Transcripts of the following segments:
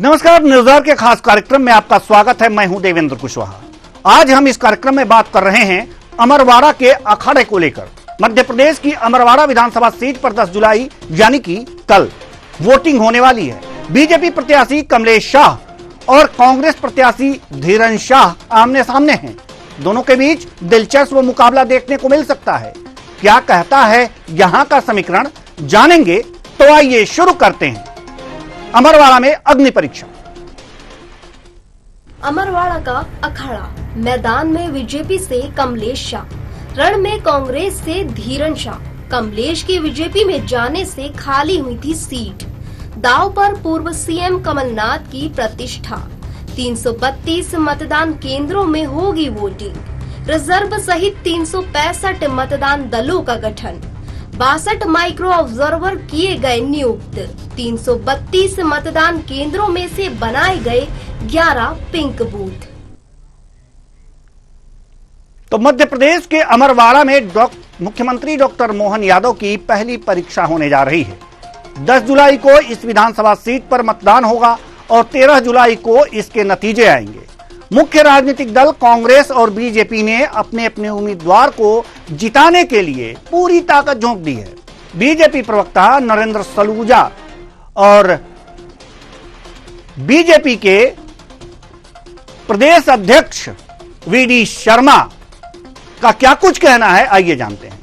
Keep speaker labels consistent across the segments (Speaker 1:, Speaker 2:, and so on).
Speaker 1: नमस्कार, न्यूज़र के खास कार्यक्रम में आपका स्वागत है। मैं हूं देवेंद्र कुशवाहा। आज हम इस कार्यक्रम में बात कर रहे हैं अमरवाड़ा के अखाड़े को लेकर। मध्य प्रदेश की अमरवाड़ा विधानसभा सीट पर 10 जुलाई यानी कि कल वोटिंग होने वाली है। बीजेपी प्रत्याशी कमलेश शाह और कांग्रेस प्रत्याशी धीरन शाह आमने सामने हैं। दोनों के बीच दिलचस्प मुकाबला देखने को मिल सकता है। क्या कहता है यहां का समीकरण, जानेंगे। तो आइए शुरू करते हैं। अमरवाड़ा में अग्नि परीक्षा।
Speaker 2: अमरवाड़ा का अखाड़ा, मैदान में बीजेपी से कमलेश शाह, रण में कांग्रेस से धीरन शाह। कमलेश की बीजेपी में जाने से खाली हुई थी सीट। दांव पर पूर्व सीएम कमलनाथ की प्रतिष्ठा। 332 मतदान केंद्रों में होगी वोटिंग। रिजर्व सहित 365 मतदान दलों का गठन। 62 माइक्रो ऑब्जर्वर किए गए नियुक्त। 332 मतदान केंद्रों में से बनाए गए 11 पिंक बूथ।
Speaker 1: तो मध्य प्रदेश के अमरवाड़ा में मुख्यमंत्री डॉक्टर मोहन यादव की पहली परीक्षा होने जा रही है। 10 जुलाई को इस विधानसभा सीट पर मतदान होगा और 13 जुलाई को इसके नतीजे आएंगे। मुख्य राजनीतिक दल कांग्रेस और बीजेपी ने अपने अपने उम्मीदवार को जिताने के लिए पूरी ताकत झोंक दी है। बीजेपी प्रवक्ता नरेंद्र सलूजा और बीजेपी के प्रदेश अध्यक्ष वीडी शर्मा का क्या कुछ कहना है, आइए जानते हैं।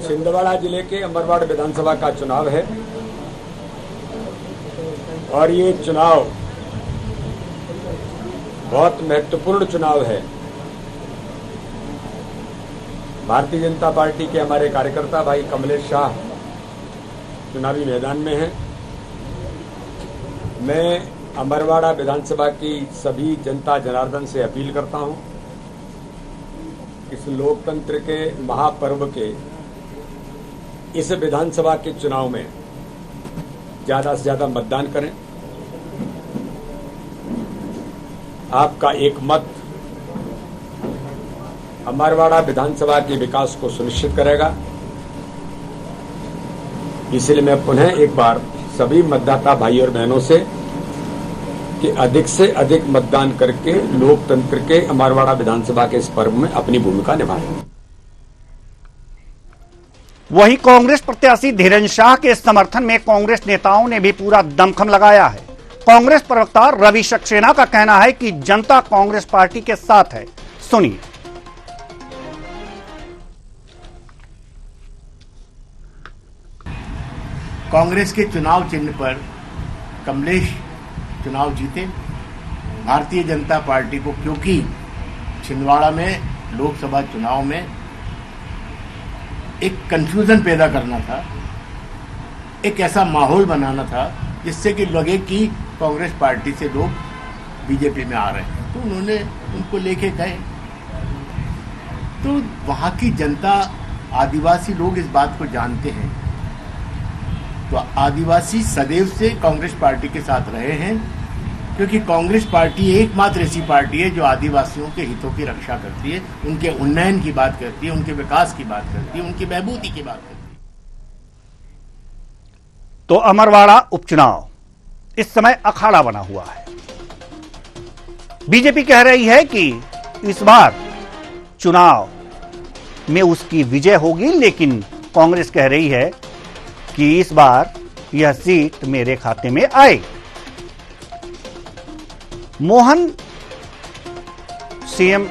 Speaker 3: छिंदवाड़ा जिले के अमरवाड़ा विधानसभा का चुनाव है और ये चुनाव बहुत महत्वपूर्ण चुनाव है। भारतीय जनता पार्टी के हमारे कार्यकर्ता भाई कमलेश शाह चुनावी मैदान में हैं। मैं अमरवाड़ा विधानसभा की सभी जनता जनार्दन से अपील करता हूं, इस लोकतंत्र के महापर्व के इस विधानसभा के चुनाव में ज्यादा से ज्यादा मतदान करें। आपका एक मत अमरवाड़ा विधानसभा के विकास को सुनिश्चित करेगा। इसलिए मैं पुनः एक बार सभी मतदाता भाई और बहनों से कि अधिक से अधिक मतदान करके लोकतंत्र के अमरवाड़ा विधानसभा के इस पर्व में अपनी भूमिका निभाएं।
Speaker 1: वहीं कांग्रेस प्रत्याशी धीरन शाह के समर्थन में कांग्रेस नेताओं ने भी पूरा दमखम लगाया है। कांग्रेस प्रवक्ता रवि सक्सेना का कहना है कि जनता कांग्रेस पार्टी के साथ है। सुनिए।
Speaker 4: कांग्रेस के चुनाव चिन्ह पर कमलेश चुनाव जीते। भारतीय जनता पार्टी को क्योंकि छिंदवाड़ा में लोकसभा चुनाव में एक कंफ्यूजन पैदा करना था, एक ऐसा माहौल बनाना था जिससे कि लगे कि कांग्रेस पार्टी से लोग बीजेपी में आ रहे हैं, तो उन्होंने उनको लेके गए। तो वहाँ की जनता, आदिवासी लोग इस बात को जानते हैं। तो आदिवासी सदैव से कांग्रेस पार्टी के साथ रहे हैं, क्योंकि कांग्रेस पार्टी एकमात्र ऐसी पार्टी है जो आदिवासियों के हितों की रक्षा करती है, उनके उन्नयन की बात करती है, उनके विकास की बात करती है, उनकी बहबूदी की बात करती है।
Speaker 1: तो अमरवाड़ा उपचुनाव इस समय अखाड़ा बना हुआ है। बीजेपी कह रही है कि इस बार चुनाव में उसकी विजय होगी, लेकिन कांग्रेस कह रही है कि इस बार यह सीट मेरे खाते में आए। सीएम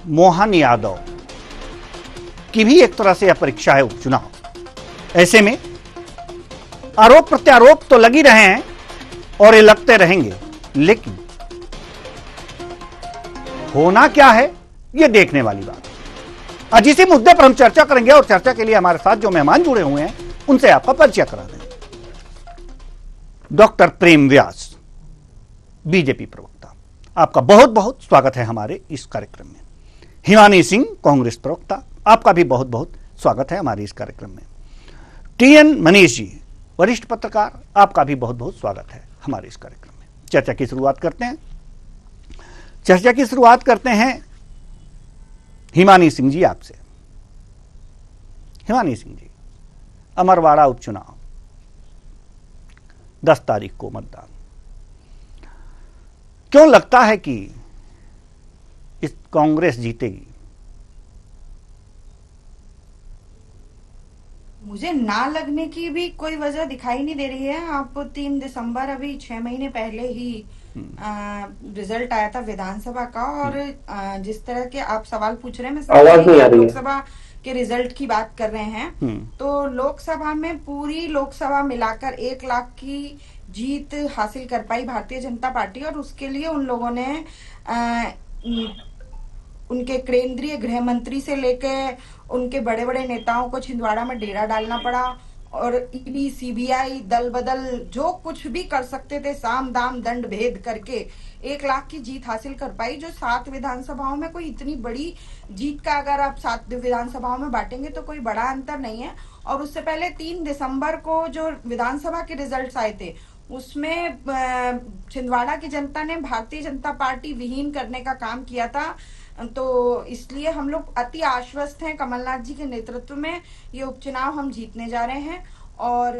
Speaker 1: मोहन यादव की भी एक तरह से यह परीक्षा है, उपचुनाव। ऐसे में आरोप प्रत्यारोप तो लगी रहे हैं और ये लगते रहेंगे, लेकिन होना क्या है ये देखने वाली बात है। आज इसी मुद्दे पर हम चर्चा करेंगे और चर्चा के लिए हमारे साथ जो मेहमान जुड़े हुए हैं उनसे आपका परिचय करा दें। डॉक्टर प्रेम व्यास, बीजेपी प्रवक्ता, आपका बहुत बहुत स्वागत है हमारे इस कार्यक्रम में। हिमानी सिंह, कांग्रेस प्रवक्ता, आपका भी बहुत बहुत स्वागत है हमारे इस कार्यक्रम में। टीएन मनीष जी, वरिष्ठ पत्रकार, आपका भी बहुत बहुत स्वागत है हमारे इस कार्यक्रम में। चर्चा की शुरुआत करते हैं हिमानी सिंह जी आपसे। हिमानी सिंह जी, अमरवाड़ा उपचुनाव 10 तारीख को मतदान। क्यों लगता है कि इस कांग्रेस जीतेगी?
Speaker 5: मुझे ना लगने की भी कोई वजह दिखाई नहीं दे रही है। आप 3 दिसंबर अभी 6 महीने पहले ही रिजल्ट आया था विधानसभा का, और जिस तरह के आप सवाल पूछ रहे हैं, मैं लोकसभा के रिजल्ट की बात कर रहे हैं, तो लोकसभा में पूरी लोकसभा मिलाकर 1 लाख की जीत हासिल कर पाई भारतीय जनता पार्टी, और उसके लिए उन लोगों ने उनके केंद्रीय गृह मंत्री से लेके उनके बड़े बड़े नेताओं को छिंदवाड़ा में डेरा डालना पड़ा, और ईडी सीबीआई दल बदल जो कुछ भी कर सकते थे, साम दाम दंड भेद करके 1 लाख की जीत हासिल कर पाई, जो 7 विधानसभाओं में कोई इतनी बड़ी जीत का अगर आप 7 विधानसभाओं में बांटेंगे तो कोई बड़ा अंतर नहीं है। और उससे पहले 3 दिसंबर को जो विधानसभा के रिजल्ट्स आए थे, उसमें छिंदवाड़ा की जनता ने भारतीय जनता पार्टी विहीन करने का काम किया था। तो इसलिए हम लोग अति आश्वस्त हैं, कमलनाथ जी के नेतृत्व में ये उपचुनाव हम जीतने जा रहे हैं, और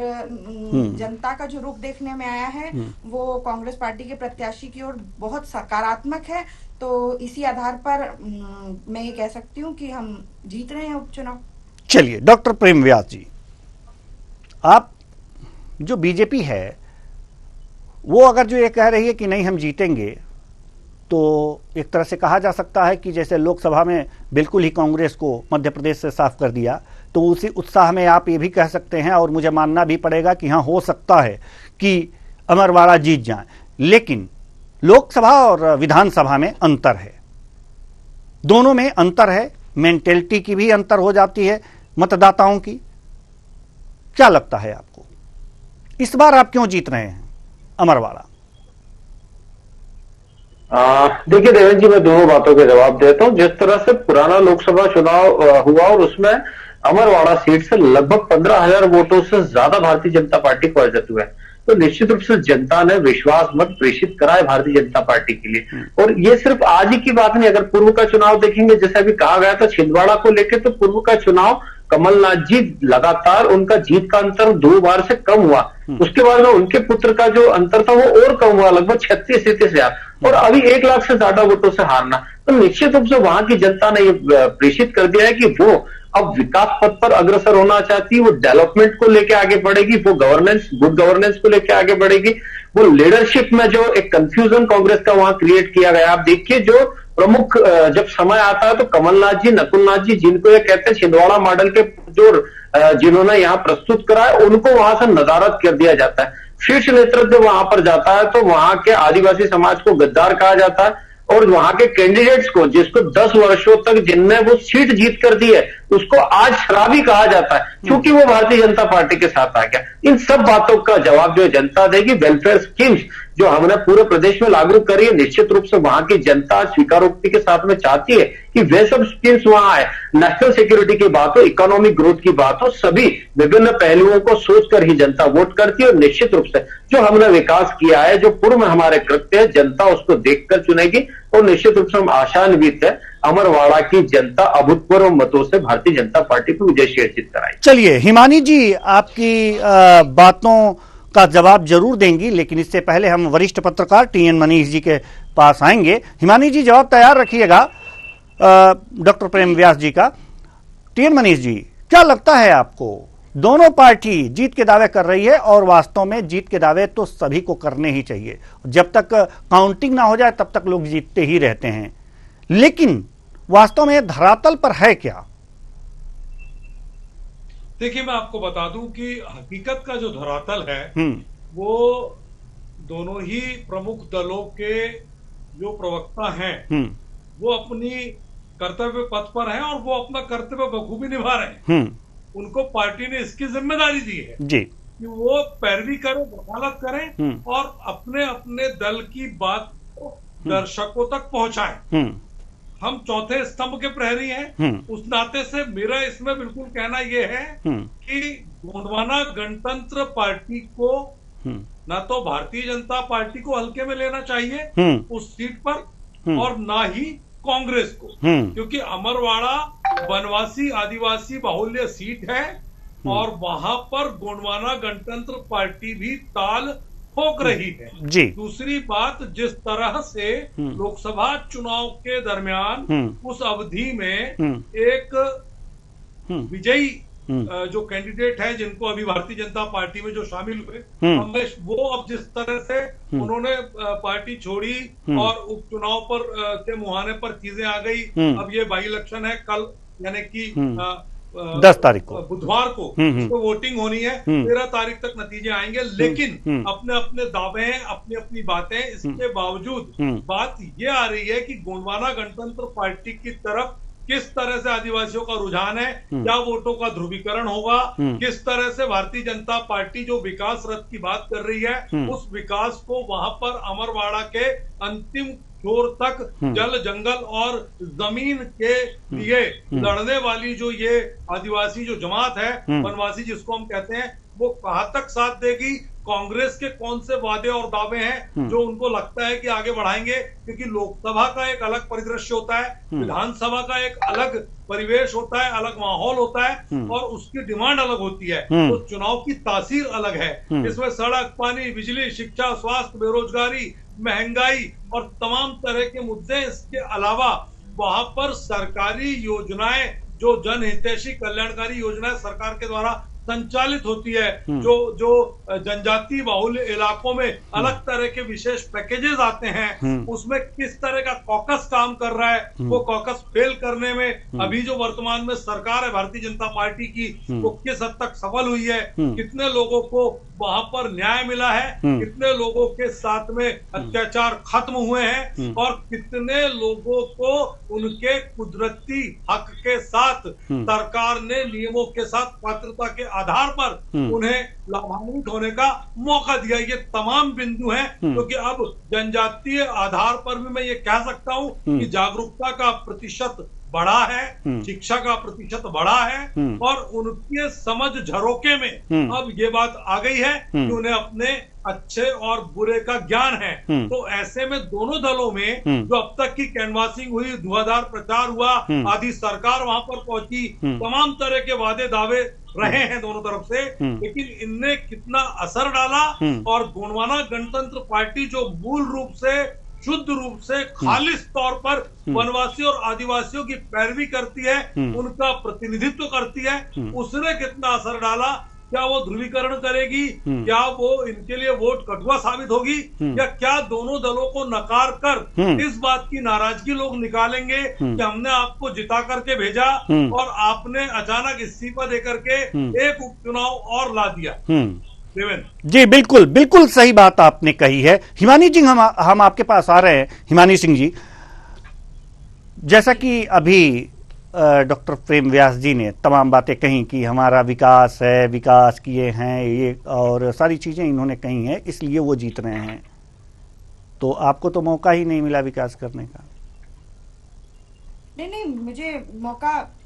Speaker 5: जनता का जो रुख देखने में आया है वो कांग्रेस पार्टी के प्रत्याशी की ओर बहुत सकारात्मक है। तो इसी आधार पर मैं ये कह सकती हूँ कि हम जीत रहे हैं उपचुनाव।
Speaker 1: चलिए डॉक्टर प्रेम व्यास जी, आप जो बीजेपी है वो अगर जो ये कह रही है कि नहीं हम जीतेंगे, तो एक तरह से कहा जा सकता है कि जैसे लोकसभा में बिल्कुल ही कांग्रेस को मध्य प्रदेश से साफ कर दिया, तो उसी उत्साह में आप ये भी कह सकते हैं, और मुझे मानना भी पड़ेगा कि हाँ हो सकता है कि अमरवाड़ा जीत जाए, लेकिन लोकसभा और विधानसभा में अंतर है, दोनों में अंतर है, मेंटेलिटी की भी अंतर हो जाती है मतदाताओं की। क्या लगता है आपको इस बार आप क्यों जीत रहे हैं अमरवाड़ा?
Speaker 6: देखिए देवेंद्र जी, मैं दोनों बातों के जवाब देता हूं। जिस तरह से पुराना लोकसभा चुनाव हुआ और उसमें अमरवाड़ा सीट से लगभग 15,000 वोटों से ज्यादा भारतीय जनता पार्टी पराजित हुआ है, तो निश्चित रूप से जनता ने विश्वास मत प्रेषित करा है भारतीय जनता पार्टी के लिए। और ये सिर्फ आज ही की बात नहीं, अगर पूर्व का चुनाव देखेंगे, जैसे अभी कहा गया था छिंदवाड़ा को लेकर, तो पूर्व का चुनाव कमलनाथ जी लगातार उनका जीत का अंतर 2 बार से कम हुआ, उसके बाद में उनके पुत्र का जो अंतर था वो और कम हुआ, लगभग 36-37,000, और अभी 1 लाख से ज्यादा वोटों से हारना। तो निश्चित रूप से वहां की जनता ने ये प्रेषित कर दिया है कि वो अब विकास पथ पर अग्रसर होना चाहती है, वो डेवलपमेंट को लेकर आगे बढ़ेगी, वो गवर्नेंस, गुड गवर्नेंस को लेकर आगे बढ़ेगी। वो लीडरशिप में जो एक कंफ्यूजन कांग्रेस का वहां क्रिएट किया गया, आप देखिए जो प्रमुख जब समय आता है तो कमलनाथ जी, नकुलनाथ जी, जिनको ये कहते हैं छिंदवाड़ा मॉडल के जो जिन्होंने यहाँ प्रस्तुत करा है, उनको वहां से नदारद कर दिया जाता है। शीर्ष नेतृत्व वहां पर जाता है तो वहां के आदिवासी समाज को गद्दार कहा जाता है, और वहां के कैंडिडेट्स को, जिसको 10 वर्षों तक जिनने वो सीट जीत कर दी है, उसको आज शराबी कहा जाता है क्योंकि वो भारतीय जनता पार्टी के साथ आ गया। इन सब बातों का जवाब जो जनता देगी, वेलफेयर स्कीम्स जो हमने पूरे प्रदेश में लागू करी है, निश्चित रूप से वहां की जनता स्वीकारोक्ति के साथ में चाहती है कि वे सब स्कीम्स वहां आए। नेशनल सिक्योरिटी की बात हो, इकोनॉमिक ग्रोथ की बात हो, सभी विभिन्न पहलुओं को सोचकर ही जनता वोट करती है। और निश्चित रूप से जो हमने विकास किया है, जो पूर्व में हमारे कृत्य है, जनता उसको देखकर चुनेगी, और निश्चित रूप से हम आशान्वित है अमरवाड़ा की जनता अभूतपूर्व मतों से भारतीय जनता पार्टी को विजय सुनिश्चित कराई।
Speaker 1: चलिए हिमानी जी आपकी बातों का जवाब जरूर देंगी, लेकिन इससे पहले हम वरिष्ठ पत्रकार टीएन मनीष जी के पास आएंगे। हिमानी जी जवाब तैयार रखिएगा डॉक्टर प्रेम व्यास जी का। टीएन मनीष जी, क्या लगता है आपको, दोनों पार्टी जीत के दावे कर रही है, और वास्तव में जीत के दावे तो सभी को करने ही चाहिए, जब तक काउंटिंग ना हो जाए तब तक लोग जीतते ही रहते हैं, लेकिन वास्तव में धरातल पर है क्या?
Speaker 7: देखिए, मैं आपको बता दूं कि हकीकत का जो धरातल है वो दोनों ही प्रमुख दलों के जो प्रवक्ता हैं वो अपनी कर्तव्य पथ पर हैं, और वो अपना कर्तव्य बखूबी निभा रहे हैं। उनको पार्टी ने इसकी जिम्मेदारी दी है जी कि वो पैरवी करें, वकालत करें, और अपने अपने दल की बात को दर्शकों तक पहुंचाएं। हम चौथे स्तंभ के प्रहरी हैं, उस नाते से मेरा इसमें बिल्कुल कहना यह है कि गोंडवाना गणतंत्र पार्टी को ना तो भारतीय जनता पार्टी को हल्के में लेना चाहिए उस सीट पर, और ना ही कांग्रेस को, क्योंकि अमरवाड़ा वनवासी आदिवासी बाहुल्य सीट है, और वहां पर गोंडवाना गणतंत्र पार्टी भी ताल ठोक रही है।
Speaker 1: जी।
Speaker 7: दूसरी बात, जिस तरह से लोकसभा चुनाव के दरमियान उस अवधि में एक विजयी जो कैंडिडेट है, जिनको अभी भारतीय जनता पार्टी में जो शामिल हुए कमलेश, वो अब जिस तरह से उन्होंने पार्टी छोड़ी और उपचुनाव पर के मुहाने पर चीजें आ गई। अब ये बाई इलेक्शन है कल, यानी कि
Speaker 1: 10 तारीख को,
Speaker 7: बुधवार को इसको वोटिंग होनी है। 13 तारीख तक नतीजे आएंगे, लेकिन अपने अपने दावे हैं, अपनी अपनी बातें। इसके बावजूद बात ये आ रही है कि गोंडवाना गणतंत्र पार्टी की तरफ किस तरह से आदिवासियों का रुझान है, क्या वोटों का ध्रुवीकरण होगा, किस तरह से भारतीय जनता पार्टी जो विकास रथ की बात कर रही है, उस विकास को वहां पर अमरवाड़ा के अंतिम छोर तक जल जंगल और जमीन के लिए लड़ने वाली जो ये आदिवासी जो जमात है, वनवासी जिसको हम कहते हैं, वो कहां तक साथ देगी। कांग्रेस के कौन से वादे और दावे हैं जो उनको लगता है कि आगे बढ़ाएंगे, क्योंकि लोकसभा का एक अलग परिदृश्य होता है, विधानसभा का एक अलग परिवेश होता है, अलग माहौल होता है और उसकी डिमांड अलग होती है। तो चुनाव की तासीर अलग है। इसमें सड़क, पानी, बिजली, शिक्षा, स्वास्थ्य, बेरोजगारी, महंगाई और तमाम तरह के मुद्दे। इसके अलावा वहां पर सरकारी योजनाएं, जो जनहितैषी कल्याणकारी योजनाएं सरकार के द्वारा संचालित होती है, जो जनजातीय बाहुल इलाकों में अलग तरह के विशेष पैकेजेस आते हैं, उसमें किस तरह का कॉकस काम कर रहा है, वो कॉकस फेल करने में अभी जो वर्तमान में सरकार है भारतीय जनता पार्टी की, वो किस हद तक सफल हुई है, कितने लोगों को वहां पर न्याय मिला है, कितने लोगों के साथ में अत्याचार खत्म हुए हैं और कितने लोगों को उनके कुदरती हक के साथ सरकार ने नियमों के साथ पात्रता के आधार पर उन्हें लाभान्वित होने का मौका दिया। ये तमाम बिंदु हैं, क्योंकि अब जनजातीय आधार पर भी मैं ये कह सकता हूं कि जागरूकता का प्रतिशत बढ़ा है, शिक्षा का प्रतिशत बढ़ा है और उनके समझ झरोके में अब ये बात आ गई है कि उन्हें अपने अच्छे और बुरे का ज्ञान है। तो ऐसे में दोनों दलों में जो अब तक की कैनवासिंग हुई, धुआंधार प्रचार हुआ, आदि सरकार वहां पर पहुंची, तमाम तरह के वादे दावे रहे हैं दोनों तरफ से, लेकिन इनने कितना असर डाला और गोंडवाना गणतंत्र पार्टी जो मूल रूप से, शुद्ध रूप से, खालिस तौर पर वनवासी और आदिवासियों की पैरवी करती है, उनका प्रतिनिधित्व करती है, उसने कितना असर डाला। क्या वो ध्रुवीकरण करेगी, क्या वो इनके लिए वोट कटुआ साबित होगी, या क्या दोनों दलों को नकार कर इस बात की नाराजगी लोग निकालेंगे कि हमने आपको जिता करके भेजा और आपने अचानक इस्तीफा देकर के एक उपचुनाव और ला दिया।
Speaker 1: जी बिल्कुल, बिल्कुल सही बात आपने कही है। हिमानी जी, हम आपके पास आ रहे हैं। हिमानी सिंह जी, जैसा कि अभी डॉक्टर प्रेम व्यास जी ने तमाम बातें कही कि हमारा विकास है, विकास किए हैं, ये और सारी चीजें इन्होंने कही हैं, इसलिए वो जीत रहे हैं, तो आपको तो मौका ही नहीं मिला विकास करने का।
Speaker 5: नहीं, मुझे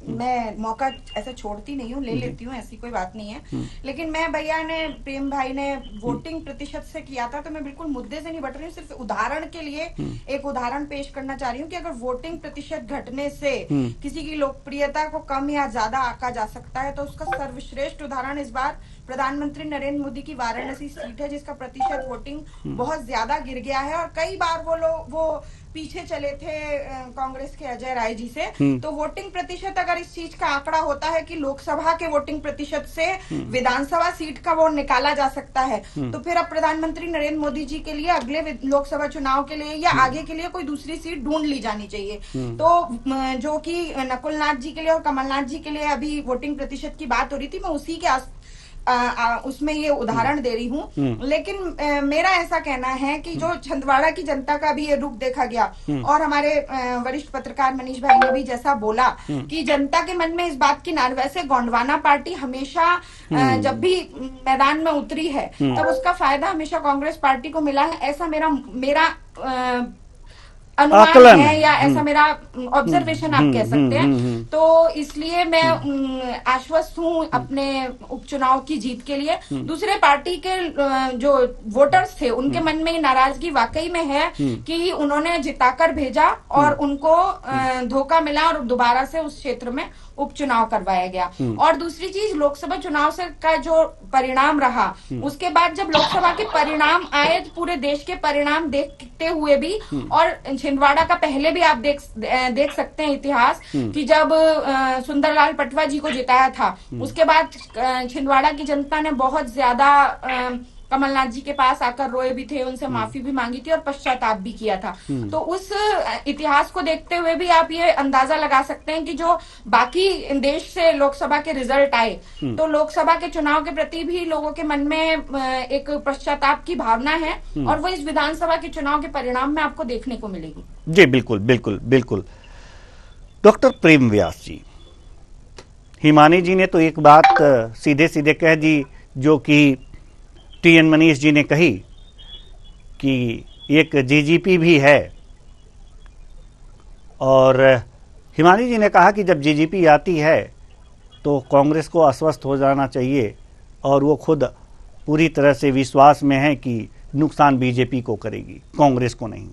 Speaker 5: मैं मौका ऐसा छोड़ती नहीं हूँ, ले लेती हूँ, ऐसी कोई बात नहीं है। लेकिन मैं भैया ने, प्रेम भाई ने वोटिंग प्रतिशत से किया था, तो मैं बिल्कुल मुद्दे से नहीं बट रही हूँ। सिर्फ उदाहरण के लिए एक उदाहरण पेश करना चाह रही हूँ कि अगर वोटिंग प्रतिशत घटने से किसी की लोकप्रियता को कम या ज्यादा आंका जा सकता है, तो उसका सर्वश्रेष्ठ उदाहरण इस बार प्रधानमंत्री नरेंद्र मोदी की वाराणसी सीट है, जिसका प्रतिशत वोटिंग बहुत ज्यादा गिर गया है और कई बार वो पीछे चले थे कांग्रेस के अजय राय जी से। तो वोटिंग प्रतिशत, अगर इस चीज का आंकड़ा होता है कि लोकसभा के वोटिंग प्रतिशत से विधानसभा सीट का वोट निकाला जा सकता है, तो फिर अब प्रधानमंत्री नरेंद्र मोदी जी के लिए अगले लोकसभा चुनाव के लिए या आगे के लिए कोई दूसरी सीट ढूंढ ली जानी चाहिए। तो जो कि नकुलनाथ जी के लिए और कमलनाथ जी के लिए अभी वोटिंग प्रतिशत की बात हो रही थी, मैं उसी के उसमें ये उदाहरण दे रही हूँ। लेकिन मेरा ऐसा कहना है कि जो छिंदवाड़ा की जनता का भी ये रूप देखा गया और हमारे वरिष्ठ पत्रकार मनीष भाई ने भी जैसा बोला कि जनता के मन में इस बात की नार, वैसे गोंडवाना पार्टी हमेशा जब भी मैदान में उतरी है तब उसका फायदा हमेशा कांग्रेस पार्टी को मिला है, ऐसा मेरा अनुमान है या ऐसा मेरा ऑब्जर्वेशन आप कह सकते हैं। तो इसलिए मैं आश्वस्त हूं अपने उपचुनाव की जीत के लिए। दूसरे पार्टी के जो वोटर्स थे उनके मन में नाराजगी वाकई में है कि उन्होंने जिताकर भेजा और उनको धोखा मिला और दोबारा से उस क्षेत्र में उपचुनाव करवाया गया। और दूसरी चीज, लोकसभा चुनाव से का जो परिणाम रहा, उसके बाद जब लोकसभा के परिणाम आए, पूरे देश के परिणाम देखते हुए भी, और छिंदवाड़ा का पहले भी आप देख सकते हैं इतिहास कि जब सुंदरलाल पटवा जी को जिताया था, उसके बाद छिंदवाड़ा की जनता ने बहुत ज्यादा कमलनाथ जी के पास आकर रोए भी थे, उनसे माफी भी मांगी थी और पश्चाताप भी किया था। तो उस इतिहास को देखते हुए भी आप ये अंदाजा लगा सकते हैं कि जो बाकी देश से लोकसभा के रिजल्ट आए, तो लोकसभा के चुनाव के प्रति भी लोगों के मन में एक पश्चाताप की भावना है, और वो इस विधानसभा के चुनाव के परिणाम में आपको देखने को मिलेगी।
Speaker 1: जी बिल्कुल बिल्कुल बिल्कुल। डॉक्टर प्रेम व्यास जी, हिमानी जी ने तो एक बात सीधे सीधे कह दी जो कि टीएन मनीष जी ने कही कि एक जीजीपी भी है, और हिमानी जी ने कहा कि जब जीजीपी आती है तो कांग्रेस को आश्वस्त हो जाना चाहिए, और वो खुद पूरी तरह से विश्वास में है कि नुकसान बीजेपी को करेगी, कांग्रेस को नहीं।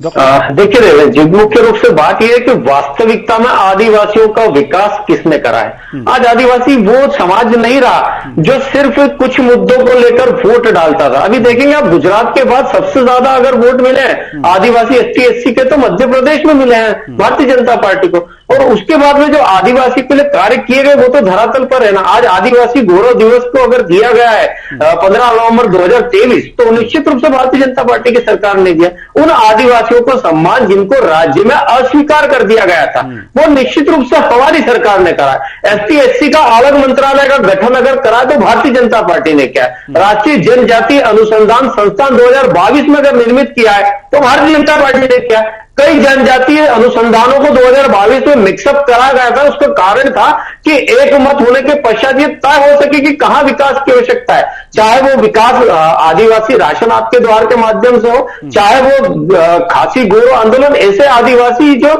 Speaker 6: देखिए देवेंद्र जी, मुख्य रूप से बात यह है कि वास्तविकता में आदिवासियों का विकास किसने करा है। आज आदिवासी वो समाज नहीं रहा जो सिर्फ कुछ मुद्दों को लेकर वोट डालता था। अभी देखेंगे आप, गुजरात के बाद सबसे ज्यादा अगर वोट मिले हैं आदिवासी एसटी एससी के, तो मध्य प्रदेश में मिले हैं भारतीय जनता पार्टी को। और उसके बाद में जो आदिवासी के लिए कार्य किए गए वो तो धरातल पर है ना। आज आदिवासी गौरव दिवस को अगर दिया गया है 15 नवंबर 2023, तो निश्चित रूप से भारतीय जनता पार्टी की सरकार ने दिया। उन आदिवासियों को सम्मान जिनको राज्य में अस्वीकार कर दिया गया था, वो निश्चित रूप से हमारी सरकार ने करा। एसटी एससी का अलग मंत्रालय का गठन अगर करा तो भारतीय जनता पार्टी ने किया। राष्ट्रीय जनजाति अनुसंधान संस्थान 2022 में अगर निर्मित किया है तो भारतीय जनता पार्टी ने किया। कई जनजातीय अनुसंधानों को 2022 में मिक्सअप करा गया था। उसका कारण था कि एक मत होने के पश्चात ये तय हो सके कि कहां विकास की आवश्यकता है, चाहे वो विकास आदिवासी राशन आपके द्वार के माध्यम से हो, चाहे वो खासी गोरो आंदोलन, ऐसे आदिवासी जो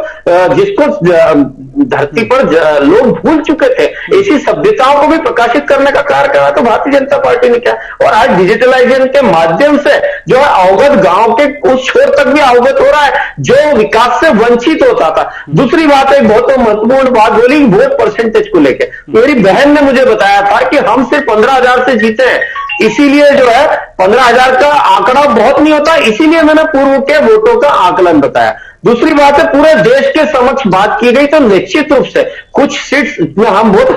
Speaker 6: जिसको धरती पर लोग भूल चुके थे, ऐसी सभ्यताओं को भी प्रकाशित करने का कार्य करा तो भारतीय जनता पार्टी ने किया। और आज डिजिटलाइजेशन के माध्यम से जो है अवगत गांव के उस छोर तक भी अवगत हो रहा है जो विकास से वंचित होता था। दूसरी बात, एक बहुत महत्वपूर्ण बात बोली वोट परसेंटेज को लेकर। मेरी बहन ने मुझे बताया था कि हम सिर्फ 15,000 से जीते हैं, इसीलिए जो है 15,000 का आंकड़ा बहुत नहीं होता, इसीलिए मैंने पूर्व के वोटों का आकलन बताया। दूसरी बात है, पूरे देश के समक्ष बात की गई तो निश्चित रूप से कुछ सीट्स में हम बहुत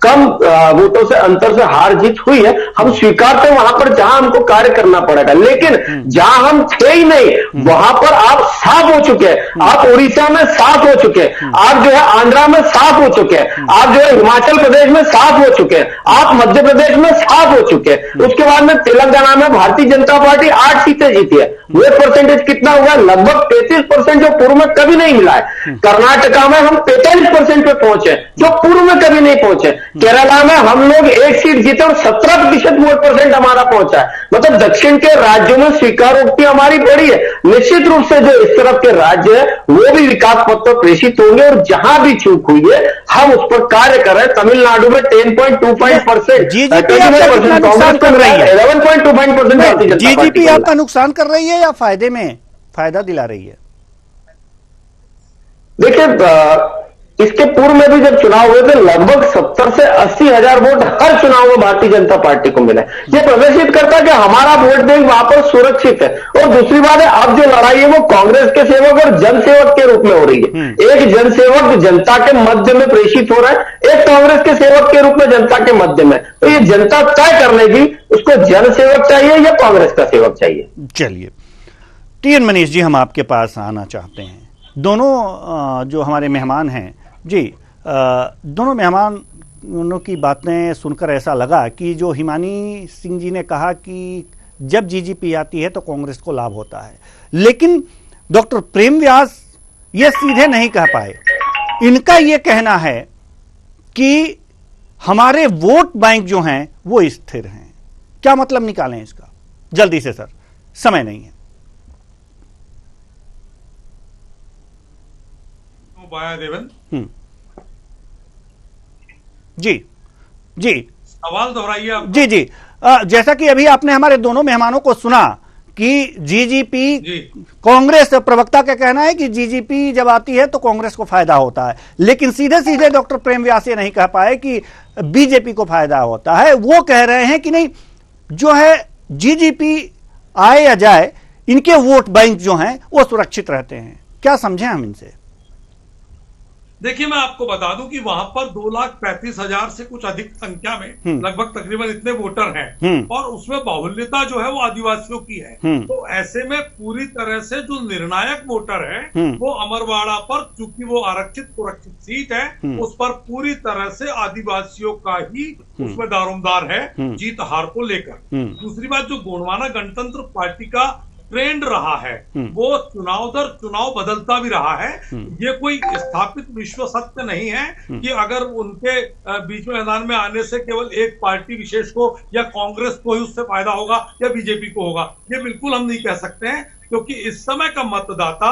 Speaker 6: कम वोटों से अंतर से हार जीत हुई है, हम स्वीकारते हैं वहां पर जहां हमको कार्य करना पड़ेगा। लेकिन जहां हम थे ही नहीं वहां पर आप साफ हो चुके हैं। आप उड़ीसा में साफ हो चुके हैं, आप जो है आंध्रा में साफ हो चुके हैं, आप जो है हिमाचल प्रदेश में साफ हो चुके हैं, आप मध्य प्रदेश में साफ हो चुके हैं। उसके बाद में तेलंगाना में भारतीय जनता पार्टी 8 सीटें जीती है। वोट परसेंटेज कितना हुआ? लगभग 33%, जो पूर्व में कभी नहीं मिला है। कर्नाटका में हम 45% पे पहुंचे जो पूर्व में कभी नहीं पहुंचे। केरला में हम लोग 1 सीट जीते और 17% वोट परसेंट हमारा पहुंचा है। मतलब दक्षिण के राज्यों में स्वीकारोक्ति हमारी बढ़ी है। निश्चित रूप से जो इस तरफ के राज्य है वो भी विकास पथ पर प्रेषित होंगे, और जहां भी चूक हुई है हम उस पर कार्य कर रहे हैं। तमिलनाडु में 10.25%,
Speaker 1: जीजीपी आपका नुकसान कर रही है या फायदा दिला रही है?
Speaker 6: देखिए, इसके पूर्व में भी जब चुनाव हुए थे लगभग 70 से 80 हजार वोट हर चुनाव में भारतीय जनता पार्टी को मिला। ये प्रदर्शित करता है कि हमारा वोट बैंक वहां पर सुरक्षित है। और दूसरी बात है, अब जो लड़ाई है वो कांग्रेस के सेवक और जनसेवक के रूप में हो रही है। एक जनसेवक जनता के मध्य में प्रेषित हो रहा है, एक कांग्रेस के सेवक के रूप में जनता के मध्य में। तो ये जनता तय कर लेगी उसको जनसेवक चाहिए या कांग्रेस का सेवक चाहिए।
Speaker 1: चलिए टीएन मनीष जी, हम आपके पास आना चाहते हैं। दोनों जो हमारे मेहमान हैं जी, दोनों मेहमानों की बातें सुनकर ऐसा लगा कि जो हिमानी सिंह जी ने कहा कि जब जीजीपी आती है तो कांग्रेस को लाभ होता है, लेकिन डॉक्टर प्रेम व्यास ये सीधे नहीं कह पाए। इनका ये कहना है कि हमारे वोट बैंक जो हैं वो स्थिर हैं। क्या मतलब निकालें इसका? जल्दी से सर, समय नहीं है।
Speaker 7: बाया देवेंद्र
Speaker 1: जी जी
Speaker 7: सवाल दोहराइए आप।
Speaker 1: जी जी, जैसा कि अभी आपने हमारे दोनों मेहमानों को सुना कि जीजीपी, कांग्रेस प्रवक्ता का कहना है कि जीजीपी जब आती है तो कांग्रेस को फायदा होता है, लेकिन सीधे सीधे डॉक्टर प्रेम व्यास ये नहीं कह पाए कि बीजेपी को फायदा होता है। वो कह रहे हैं कि नहीं, जो है जीजीपी आए या जाए, इनके वोट बैंक जो हैं वो सुरक्षित रहते हैं। क्या समझें हम इनसे?
Speaker 7: देखिए, मैं आपको बता दूं कि वहां पर 2,35,000 से कुछ अधिक संख्या में लगभग तकरीबन इतने वोटर हैं और उसमें बाहुल्यता जो है वो आदिवासियों की है। तो ऐसे में पूरी तरह से जो निर्णायक वोटर है वो अमरवाड़ा पर, चूंकि वो आरक्षित सुरक्षित सीट है, उस पर पूरी तरह से आदिवासियों का ही उसमें दारोमदार है जीत हार को लेकर। दूसरी बात, जो गोंडवाना गणतंत्र पार्टी का ट्रेंड रहा है वो चुनाव दर चुनाव बदलता भी रहा है। ये कोई स्थापित विश्व सत्य नहीं है कि अगर उनके बीच में मैदान में आने से केवल एक पार्टी विशेष को या कांग्रेस को ही उससे फायदा होगा या बीजेपी को होगा। ये बिल्कुल हम नहीं कह सकते हैं, क्योंकि इस समय का मतदाता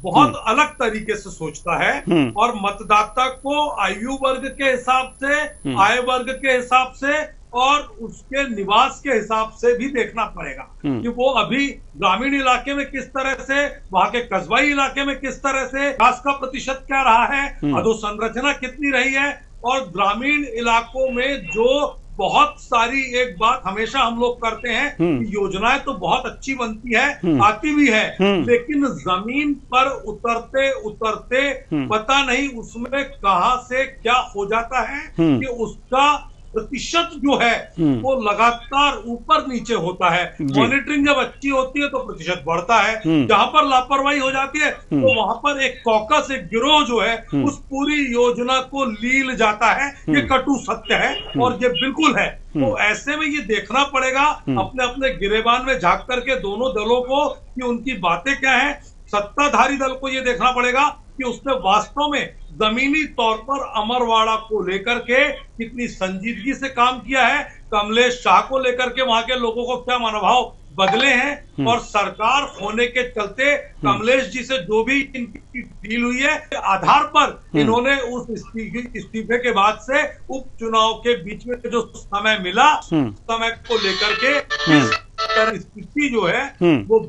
Speaker 7: बहुत अलग तरीके से सोचता है और मतदाता को आयु वर्ग के हिसाब से, आय वर्ग के हिसाब से और उसके निवास के हिसाब से भी देखना पड़ेगा कि वो अभी ग्रामीण इलाके में किस तरह से, वहां के कस्बाई इलाके में किस तरह से, विकास का प्रतिशत क्या रहा है, अधोसंरचना कितनी रही है, और ग्रामीण इलाकों में जो बहुत सारी, एक बात हमेशा हम लोग करते हैं कि योजनाएं तो बहुत अच्छी बनती है, आती भी है, लेकिन जमीन पर उतरते उतरते पता नहीं उसमें कहां से क्या हो जाता है कि उसका प्रतिशत जो है वो लगातार ऊपर नीचे होता है। मॉनिटरिंग जब अच्छी होती है तो प्रतिशत बढ़ता है, जहां पर लापरवाही हो जाती है तो वहां पर एक कॉकस, एक गिरोह जो है उस पूरी योजना को लील जाता है। ये कटु सत्य है और ये बिल्कुल है। तो ऐसे में ये देखना पड़ेगा अपने अपने गिरेबान में झांक करके दोनों दलों को कि उनकी बातें क्या है। सत्ताधारी दल को ये देखना पड़ेगा कि उसने वास्तव में जमीनी तौर पर अमरवाड़ा को लेकर के कितनी संजीदगी से काम किया है, कमलेश शाह को लेकर के वहां के लोगों को क्या मनोभाव बदले हैं, और सरकार होने के चलते कमलेश जी से जो भी इनकी डील हुई है आधार पर इन्होंने उस इस्तीफे के बाद से उपचुनाव के बीच में जो समय मिला, समय को लेकर के इस स्थिति जो है वो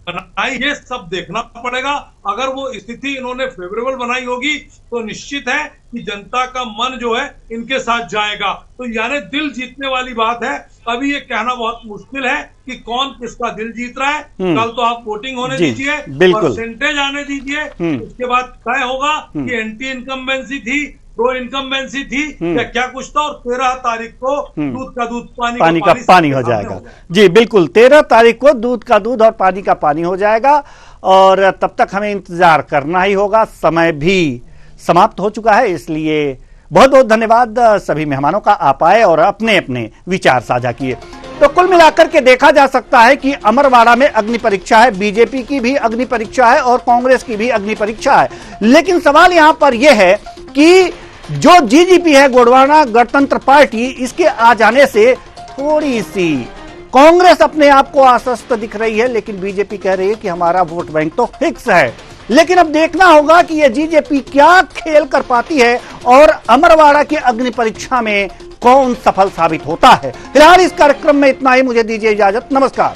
Speaker 7: बनाई, ये सब देखना पड़ेगा। अगर वो स्थिति इन्होंने फेवरेबल बनाई होगी तो निश्चित है कि जनता का मन जो है इनके साथ जाएगा। तो यानी दिल जीतने वाली बात है। अभी ये कहना बहुत मुश्किल है कि कौन किसका दिल जीत रहा है। कल तो आप वोटिंग होने दीजिए, परसेंटेज आने दीजिए, उसके बाद तय होगा कि एंटी इनकम्बेंसी थी, प्रो इनकम्बेंसी थी या क्या कुछ था, और 13 तारीख को दूध का दूध पानी का पानी
Speaker 1: हो जाएगा। जी बिल्कुल, 13 तारीख को दूध का दूध और पानी का पानी हो जाएगा और तब तक हमें इंतजार करना ही होगा। समय भी समाप्त हो चुका है, इसलिए बहुत बहुत धन्यवाद सभी मेहमानों का, आप आए और अपने अपने विचार साझा किए। तो कुल मिलाकर के देखा जा सकता है कि अमरवाड़ा में अग्नि परीक्षा है, बीजेपी की भी अग्नि परीक्षा है और कांग्रेस की भी अग्नि परीक्षा है। लेकिन सवाल यहां पर यह है कि जो जीजीपी है, गोंडवाना गणतंत्र पार्टी, इसके आ जाने से थोड़ी सी कांग्रेस अपने आप को आश्वस्त दिख रही है, लेकिन बीजेपी कह रही है कि हमारा वोट बैंक तो फिक्स है। लेकिन अब देखना होगा कि यह जीजेपी क्या खेल कर पाती है और अमरवाड़ा की अग्नि परीक्षा में कौन सफल साबित होता है। फिलहाल इस कार्यक्रम में इतना ही, मुझे दीजिए इजाजत, नमस्कार।